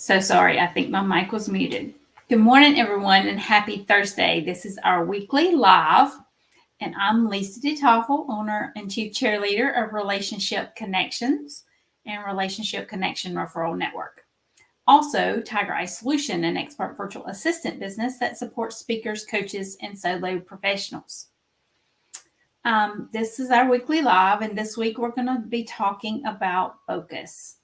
So sorry, I think my mic was muted. Good morning, everyone, and happy Thursday. This is our weekly live, and I'm Lisa DeToffel, owner and chief cheerleader of Relationship Connections and Relationship Connection Referral Network. Also, Tiger Eye Solution, an expert virtual assistant business that supports speakers, coaches, and solo professionals. This is our weekly live, and this week we're going to be talking about focus.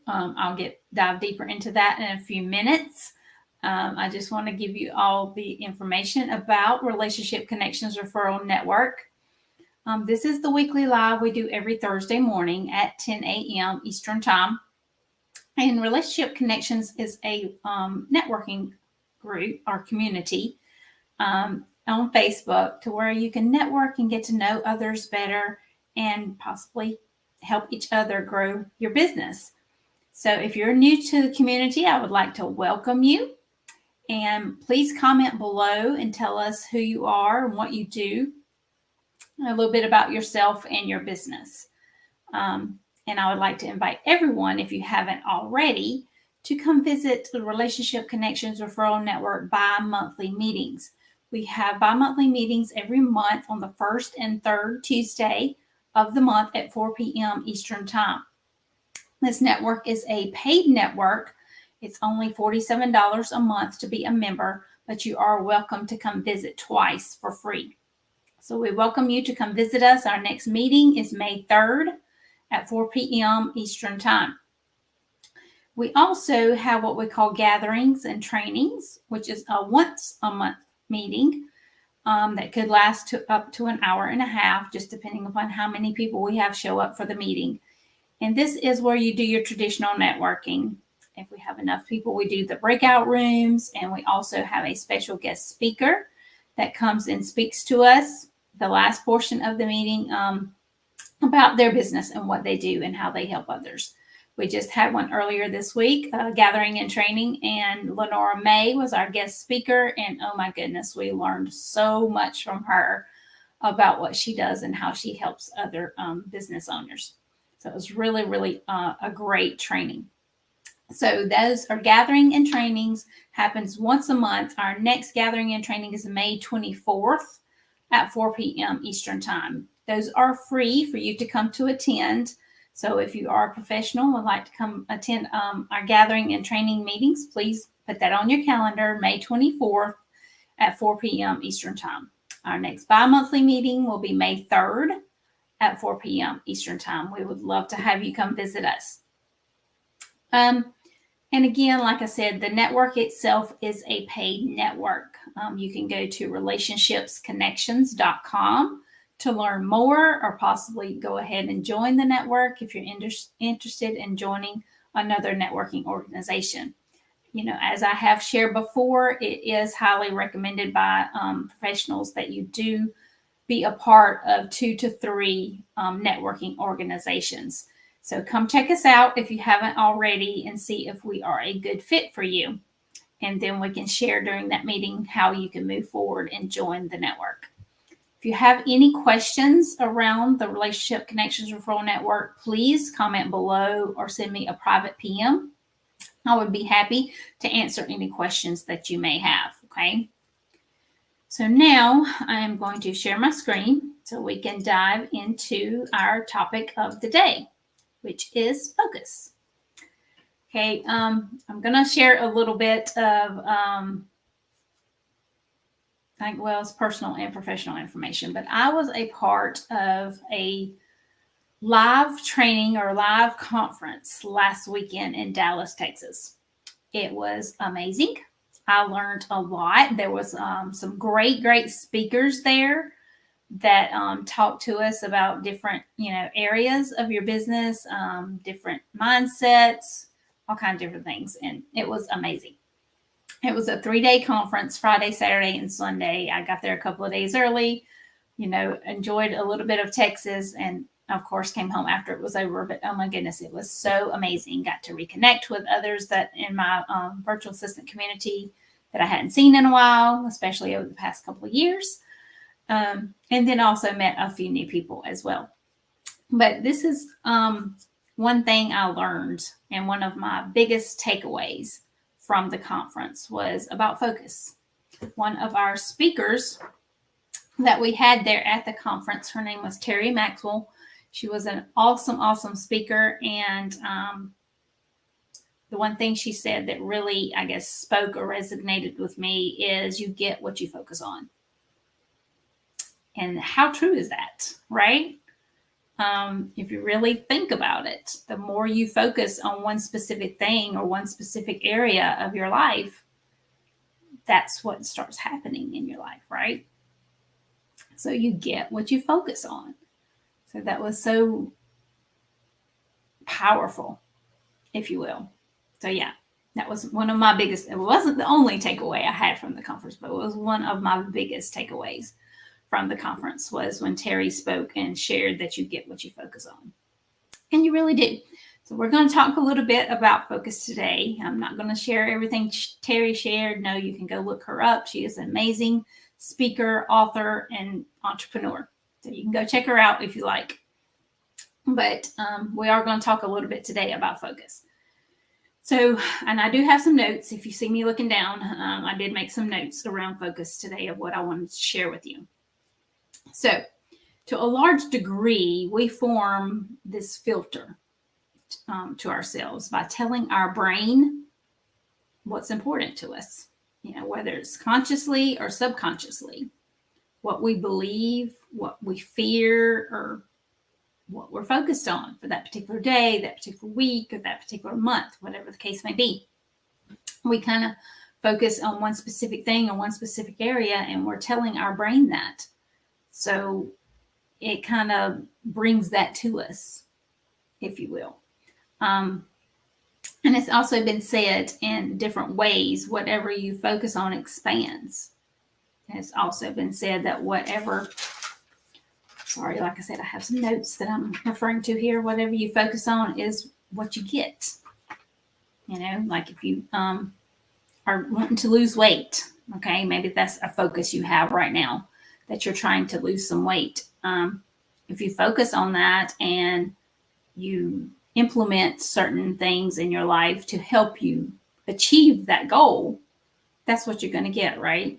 I'll dive deeper into that in a few minutes. I just want to give you all the information about Relationship Connections Referral Network. This is the weekly live we do every Thursday morning at 10 a.m. Eastern Time. And Relationship Connections is a networking group or community on Facebook to where you can network and get to know others better and possibly help each other grow your business. So if you're new to the community, I would like to welcome you. And please comment below and tell us who you are and what you do, a little bit about yourself and your business. And I would like to invite everyone, if you haven't already, to come visit the Relationship Connections Referral Network bi-monthly meetings. We have bi-monthly meetings every month on the first and third Tuesday of the month at 4 p.m. Eastern Time. This network is a paid network. It's only $47 a month to be a member, but you are welcome to come visit twice for free. So we welcome you to come visit us. Our next meeting is May 3rd at 4 p.m. Eastern Time. We also have what we call gatherings and trainings, which is a once a month meeting that could last up to an hour and a half, just depending upon how many people we have show up for the meeting. And this is where you do your traditional networking. If we have enough people, we do the breakout rooms, and we also have a special guest speaker that comes and speaks to us the last portion of the meeting about their business and what they do and how they help others. We just had one earlier this week, gathering and training, and Lenora May was our guest speaker. And oh my goodness, we learned so much from her about what she does and how she helps other business owners. So it was really, really a great training. So those are gathering and trainings, happens once a month. Our next gathering and training is May 24th at 4 p.m. Eastern Time. Those are free for you to come to attend. So if you are a professional and would like to come attend our gathering and training meetings, please put that on your calendar, May 24th at 4 p.m. Eastern Time. Our next bi-monthly meeting will be May 3rd at 4 p.m. Eastern Time. We would love to have you come visit us. And again, like I said, the network itself is a paid network. You can go to relationshipsconnections.com to learn more, or possibly go ahead and join the network if you're interested in joining another networking organization. You know, as I have shared before, it is highly recommended by professionals that you do be a part of 2 to 3 networking organizations. So come check us out if you haven't already and see if we are a good fit for you. And then we can share during that meeting how you can move forward and join the network. If you have any questions around the Relationship Connections Referral Network, please comment below or send me a private PM. I would be happy to answer any questions that you may have, okay? So now I am going to share my screen so we can dive into our topic of the day, which is focus. Okay, I'm going to share a little bit of it's personal and professional information, but I was a part of a live training or live conference last weekend in Dallas, Texas. It was amazing. I learned a lot. There was some great speakers there that talked to us about different, areas of your business, different mindsets, all kinds of different things. And it was amazing. It was a 3-day conference, Friday, Saturday, and Sunday. I got there a couple of days early, enjoyed a little bit of Texas, and of course came home after it was over. But oh my goodness, it was so amazing. Got to reconnect with others that in my virtual assistant community that I hadn't seen in a while, especially over the past couple of years. And then also met a few new people as well. But this is one thing I learned, and one of my biggest takeaways from the conference, was about focus. One of our speakers that we had there at the conference, her name was Terry Maxwell. She was an awesome speaker. And the one thing she said that really, I guess, spoke or resonated with me is you get what you focus on. And how true is that, right? If you really think about it, the more you focus on one specific thing or one specific area of your life, that's what starts happening in your life, right? So you get what you focus on. So that was so powerful, if you will. So yeah, that was one of my biggest, it wasn't the only takeaway I had from the conference, but it was one of my biggest takeaways from the conference, was when Terry spoke and shared that you get what you focus on. And you really do. So we're going to talk a little bit about focus today. I'm not going to share everything Terry shared. No, you can go look her up. She is an amazing speaker, author, and entrepreneur. So you can go check her out if you like. But we are going to talk a little bit today about focus. So, and I do have some notes. If you see me looking down, I did make some notes around focus today of what I wanted to share with you. So, to a large degree, we form this filter to ourselves by telling our brain what's important to us, whether it's consciously or subconsciously, what we believe, what we fear, or what we're focused on for that particular day, that particular week, or that particular month, whatever the case may be. We kind of focus on one specific thing or one specific area, and we're telling our brain that. So it kind of brings that to us, if you will. And it's also been said in different ways, whatever you focus on expands. And it's also been said that like I said, I have some notes that I'm referring to here. Whatever you focus on is what you get. Like if you are wanting to lose weight, okay, maybe that's a focus you have right now, that you're trying to lose some weight. If you focus on that and you implement certain things in your life to help you achieve that goal, that's what you're going to get, right?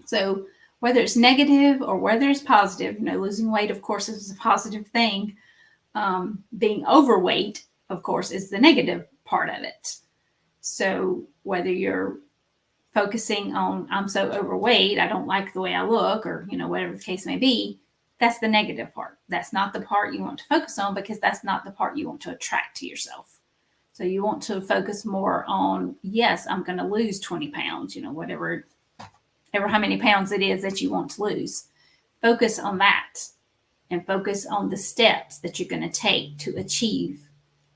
So whether it's negative or whether it's positive, losing weight, of course, is a positive thing. Being overweight, of course, is the negative part of it. So whether you're focusing on, I'm so overweight, I don't like the way I look, or, whatever the case may be, that's the negative part. That's not the part you want to focus on, because that's not the part you want to attract to yourself. So you want to focus more on, yes, I'm going to lose 20 pounds, whatever how many pounds it is that you want to lose. Focus on that and focus on the steps that you're going to take to achieve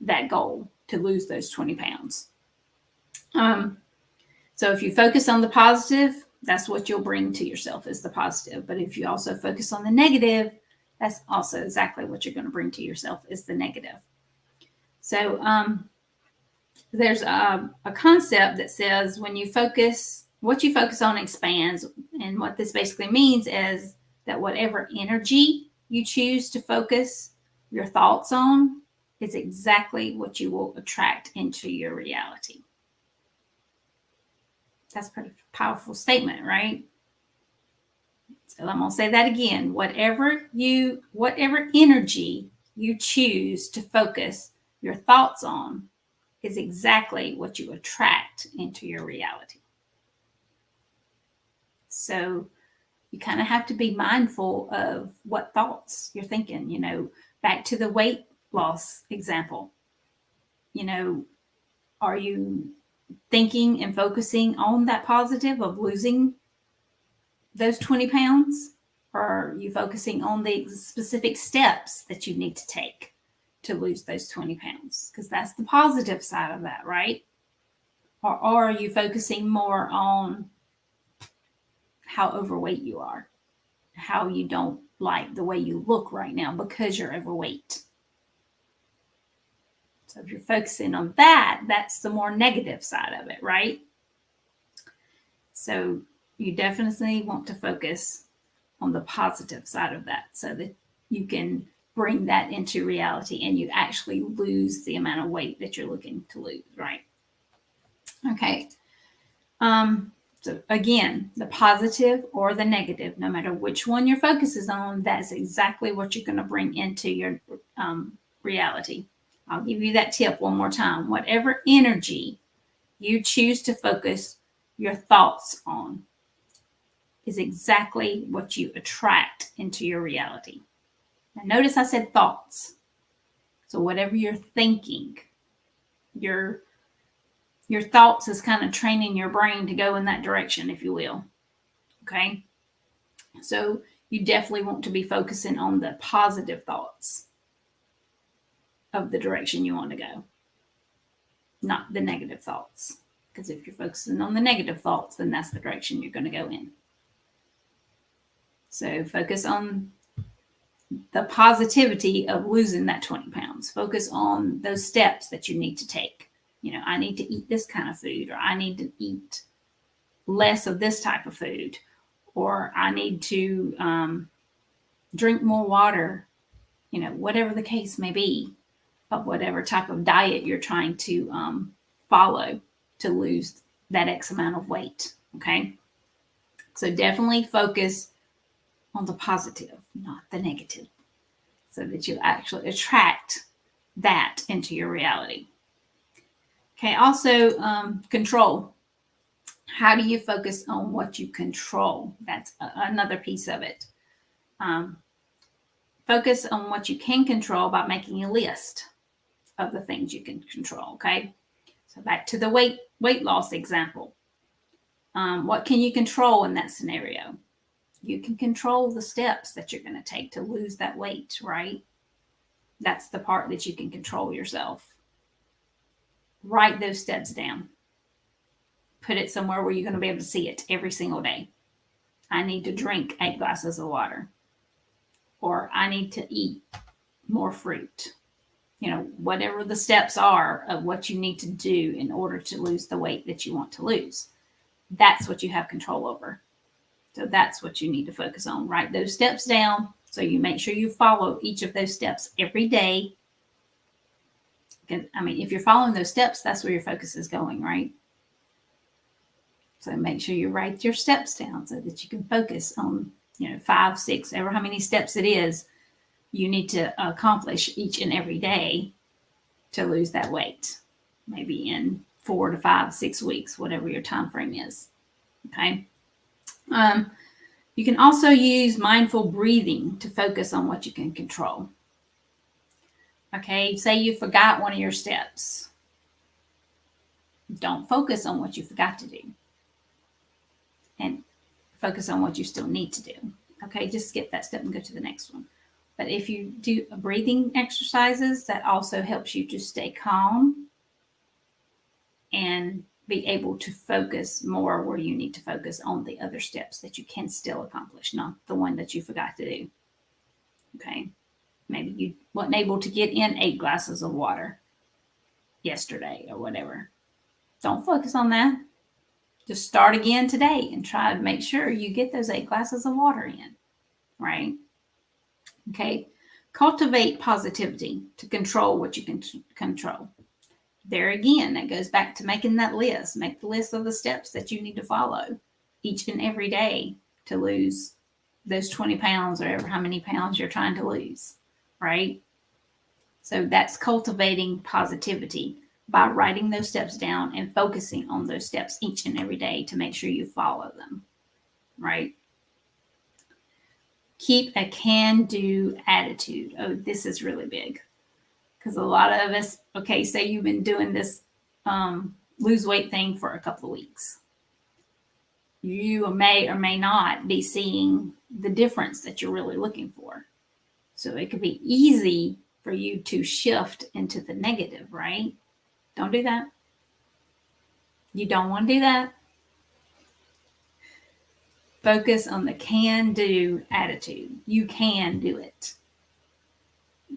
that goal, to lose those 20 pounds. So if you focus on the positive, that's what you'll bring to yourself, is the positive. But if you also focus on the negative, that's also exactly what you're going to bring to yourself, is the negative. So there's a concept that says what you focus on expands. And what this basically means is that whatever energy you choose to focus your thoughts on is exactly what you will attract into your reality. That's a pretty powerful statement, right? So I'm going to say that again. Whatever energy you choose to focus your thoughts on is exactly what you attract into your reality. So you kind of have to be mindful of what thoughts you're thinking. Back to the weight loss example. Are you thinking and focusing on that positive of losing those 20 pounds? Or are you focusing on the specific steps that you need to take to lose those 20 pounds? Because that's the positive side of that, right? Or are you focusing more on how overweight you are, how you don't like the way you look right now because you're overweight? So if you're focusing on that, that's the more negative side of it, right? So you definitely want to focus on the positive side of that, so that you can bring that into reality and you actually lose the amount of weight that you're looking to lose, right? Okay. So again, the positive or the negative, no matter which one your focus is on, that's exactly what you're going to bring into your reality. I'll give you that tip one more time. Whatever energy you choose to focus your thoughts on is exactly what you attract into your reality. Now, notice I said thoughts. So whatever you're thinking, your thoughts is kind of training your brain to go in that direction, if you will. Okay. So you definitely want to be focusing on the positive thoughts of the direction you want to go, not the negative thoughts. Because if you're focusing on the negative thoughts, then that's the direction you're going to go in. So focus on the positivity of losing that 20 pounds. Focus on those steps that you need to take. You know, I need to eat this kind of food, or I need to eat less of this type of food, or I need to drink more water, you know, whatever the case may be, of whatever type of diet you're trying to follow to lose that X amount of weight. Okay. So definitely focus on the positive, not the negative, so that you actually attract that into your reality. Okay. Also, control. How do you focus on what you control? That's another piece of it. Focus on what you can control by making a list of the things you can control. Okay. So back to the weight loss example. What can you control in that scenario? You can control the steps that you're going to take to lose that weight, right? That's the part that you can control yourself. Write those steps down. Put it somewhere where you're going to be able to see it every single day. I need to drink 8 glasses of water. Or I need to eat more fruit. You know, whatever the steps are of what you need to do in order to lose the weight that you want to lose. That's what you have control over. So that's what you need to focus on. Write those steps down so you make sure you follow each of those steps every day. I mean, if you're following those steps, that's where your focus is going, right? So make sure you write your steps down so that you can focus on, 5, 6, ever how many steps it is you need to accomplish each and every day to lose that weight. Maybe in 4 to 5, 6 weeks, whatever your time frame is. Okay. You can also use mindful breathing to focus on what you can control. Okay, say you forgot one of your steps. Don't focus on what you forgot to do. And focus on what you still need to do. Okay, just skip that step and go to the next one. But if you do breathing exercises, that also helps you to stay calm and be able to focus more where you need to focus on the other steps that you can still accomplish, not the one that you forgot to do. Okay. Maybe you weren't able to get in 8 glasses of water yesterday or whatever. Don't focus on that. Just start again today and try to make sure you get those 8 glasses of water in, right? Okay. Cultivate positivity to control what you can control. There again, that goes back to making that list. Make the list of the steps that you need to follow each and every day to lose those 20 pounds or ever how many pounds you're trying to lose, right? So that's cultivating positivity by writing those steps down and focusing on those steps each and every day to make sure you follow them, right? Keep a can-do attitude. Oh, this is really big. Because a lot of us, okay, say you've been doing this lose weight thing for a couple of weeks. You may or may not be seeing the difference that you're really looking for. So it could be easy for you to shift into the negative, right? Don't do that. You don't want to do that. Focus on the can-do attitude. You can do it.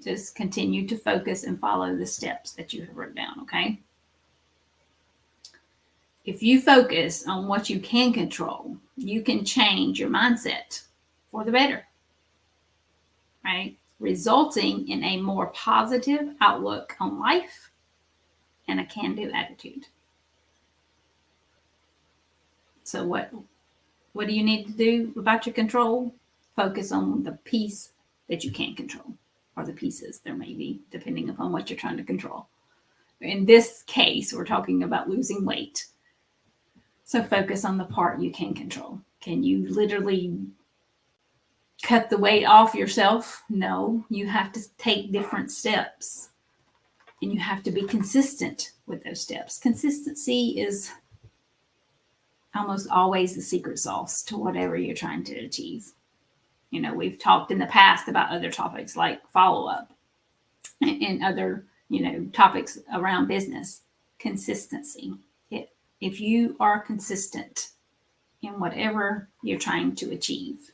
Just continue to focus and follow the steps that you have written down, okay? If you focus on what you can control, you can change your mindset for the better, right? resulting in a more positive outlook on life and a can-do attitude. So what do you need to do about your control? Focus on the piece that you can't control, or the pieces there may be, depending upon what you're trying to control. In this case, we're talking about losing weight. So focus on the part you can control. Can you literally cut the weight off yourself? No, you have to take different steps, and you have to be consistent with those steps. Consistency is almost always the secret sauce to whatever you're trying to achieve. You know, we've talked in the past about other topics like follow-up and other, topics around business. Consistency. If you are consistent in whatever you're trying to achieve,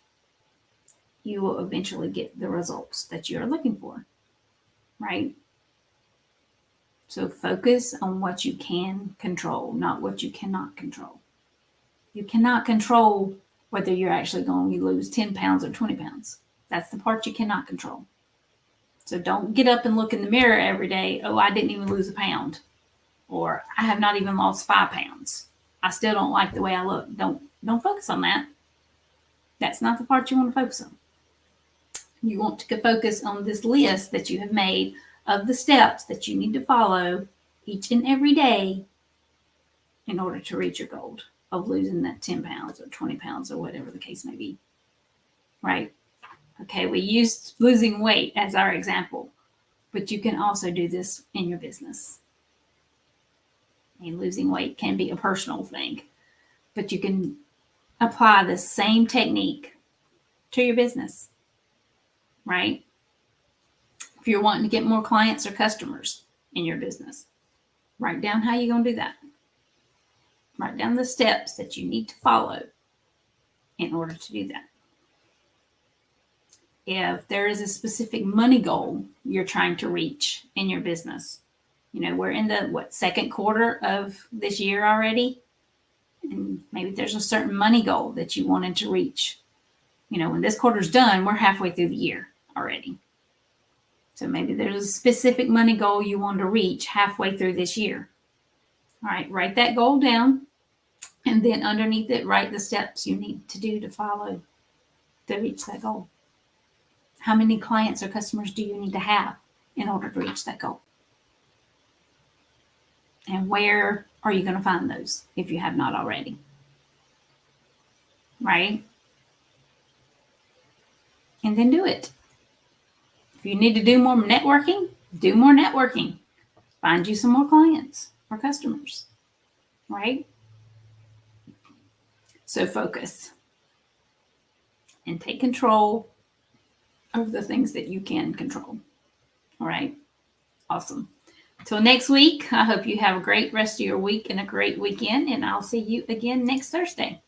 you will eventually get the results that you're looking for, right? So focus on what you can control, not what you cannot control. You cannot control whether you're actually going to lose 10 pounds or 20 pounds. That's the part you cannot control. So don't get up and look in the mirror every day. Oh, I didn't even lose a pound. Or I have not even lost 5 pounds. I still don't like the way I look. Don't focus on that. That's not the part you want to focus on. You want to focus on this list that you have made of the steps that you need to follow each and every day in order to reach your goal of losing that 10 pounds or 20 pounds or whatever the case may be, right? Okay, we used losing weight as our example, but you can also do this in your business. And losing weight can be a personal thing, but you can apply the same technique to your business, right? If you're wanting to get more clients or customers in your business, write down how you're going to do that. Write down the steps that you need to follow in order to do that. If there is a specific money goal you're trying to reach in your business, we're in the second quarter of this year already, and maybe there's a certain money goal that you wanted to reach. When this quarter's done, we're halfway through the year already. So maybe there's a specific money goal you want to reach halfway through this year. All right, write that goal down. And then underneath it, write the steps you need to do to follow to reach that goal. How many clients or customers do you need to have in order to reach that goal? And where are you going to find those if you have not already? Right? And then do it. If you need to do more networking, do more networking. Find you some more clients or customers. Right? So focus and take control of the things that you can control. All right. Awesome. Till next week, I hope you have a great rest of your week and a great weekend, and I'll see you again next Thursday.